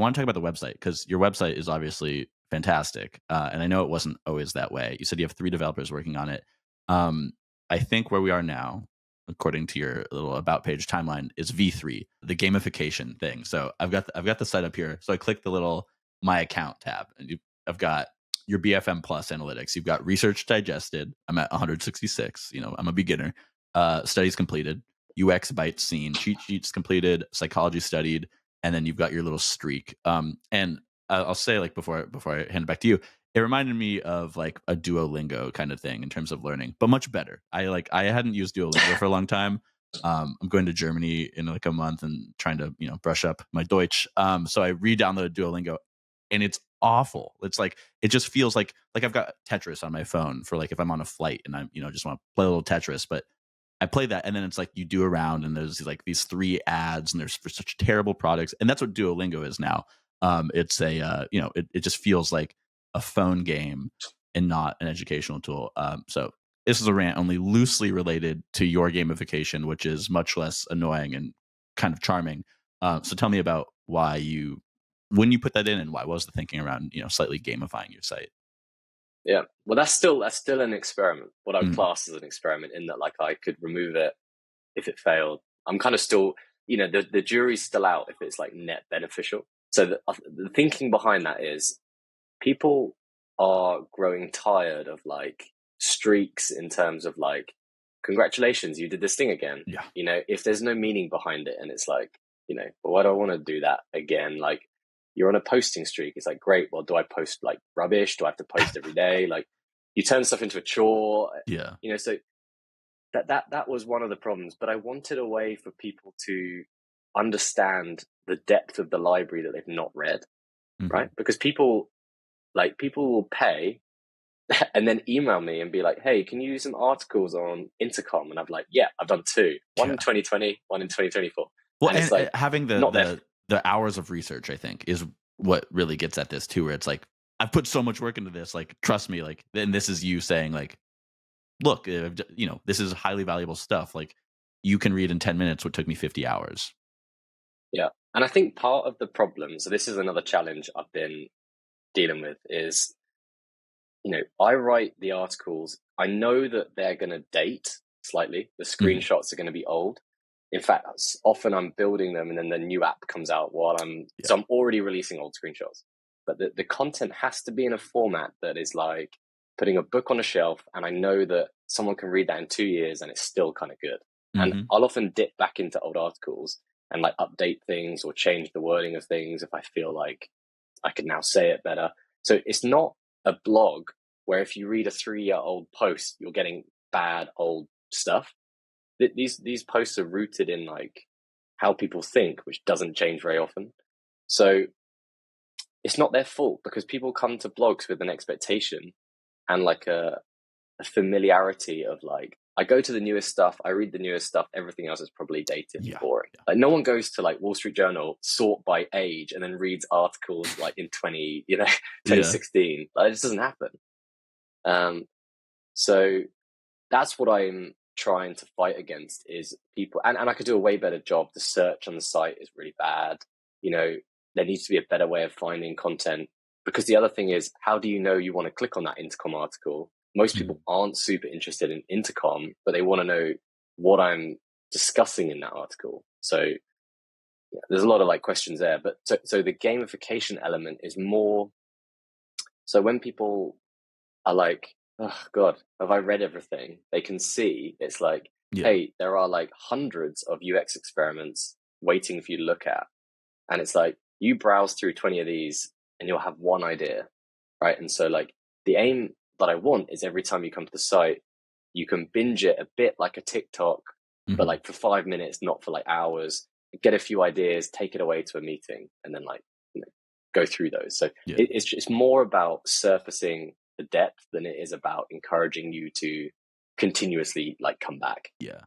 want to talk about the website because your website is obviously fantastic, and I know it wasn't always that way. You said you have 3 developers working on it. Um, I think where we are now, according to your little about page timeline, is V3, the gamification thing. So I've got the site up here. So I click the little My Account tab, and I've got your BFM Plus analytics. You've got research digested. I'm at 166. You know, I'm a beginner. Studies completed, UX bytes seen, cheat sheets completed, psychology studied, and then you've got your little streak. And I'll say, like, before I hand it back to you, it reminded me of like a Duolingo kind of thing in terms of learning, but much better. I hadn't used Duolingo for a long time. I'm going to Germany in like a month and trying to brush up my Deutsch. So I re-downloaded Duolingo, and it's awful. It's like it just feels like I've got Tetris on my phone for like if I'm on a flight and I'm just want to play a little Tetris, but I play that, and then it's like you do a round, and there's like these 3 ads, and there's for such terrible products, and that's what Duolingo is now. It's a it just feels like a phone game and not an educational tool. So this is a rant only loosely related to your gamification, which is much less annoying and kind of charming. So tell me about when you put that in, and what was the thinking around slightly gamifying your site? Yeah. Well, that's still an experiment. What I would Mm, class as an experiment, in that like I could remove it if it failed. I'm kind of still, the jury's still out if it's like net beneficial. So the thinking behind that is people are growing tired of like streaks in terms of like, congratulations, you did this thing again. yeah, If there's no meaning behind it, and it's like, well, why do I want to do that again? Like, you're on a posting streak. It's like, great. Well, do I post like rubbish? Do I have to post every day? Like, you turn stuff into a chore, yeah. so that was one of the problems. But I wanted a way for people to understand the depth of the library that they've not read, Hmm. right? Because people will pay and then email me and be like, hey, can you use some articles on Intercom? And I'm like, yeah, I've done 2, one in Yeah. 2020, one in 2024. Well, And it's and like, having the not their, the hours of research, I think, is what really gets at this too. Where it's like I've put so much work into this. Like, trust me. Like, and this is you saying, like, look, this is highly valuable stuff. Like, you can read in 10 minutes what took me 50 hours. yeah. And I think part of the problem, so this is another challenge I've been dealing with, is, I write the articles. I know that they're going to date slightly. The Mhm. screenshots are going to be old. In fact, often I'm building them and then the new app comes out Yeah. so I'm already releasing old screenshots. But the content has to be in a format that is like putting a book on a shelf, and I know that someone can read that in 2 years and it's still kind of good. And Hmm. I'll often dip back into old articles and like update things or change the wording of things if I feel like I can now say it better. So it's not a blog where if you read a 3-year-old post, you're getting bad old stuff. These posts are rooted in like how people think, which doesn't change very often. So it's not their fault, because people come to blogs with an expectation and like a familiarity of like, I go to the newest stuff, I read the newest stuff, everything else is probably dated and Yeah. boring. Yeah. Like, no one goes to like Wall Street Journal, sort by age, and then reads articles like in Yeah. 2016. Like, it just doesn't happen. Um, so that's what I'm trying to fight against, is people, and I could do a way better job. The search on the site is really bad. There needs to be a better way of finding content, because the other thing is, how do you know you want to click on that Intercom article? Most Mhm. people aren't super interested in Intercom, but they want to know what I'm discussing in that article. So yeah, there's a lot of like questions there. But so the gamification element is more, so when people are like, oh God, have I read everything? They can see it's like, Yeah. hey, there are like hundreds of UX experiments waiting for you to look at. And it's like, you browse through 20 of these and you'll have one idea, right? And so like the aim that I want is, every time you come to the site, you can binge it a bit like a TikTok, but Hmm. like for 5 minutes, not for like hours. Get a few ideas, take it away to a meeting, and then like, go through those. So Yeah. it's more about surfacing the depth than it is about encouraging you to continuously like come back. Yeah.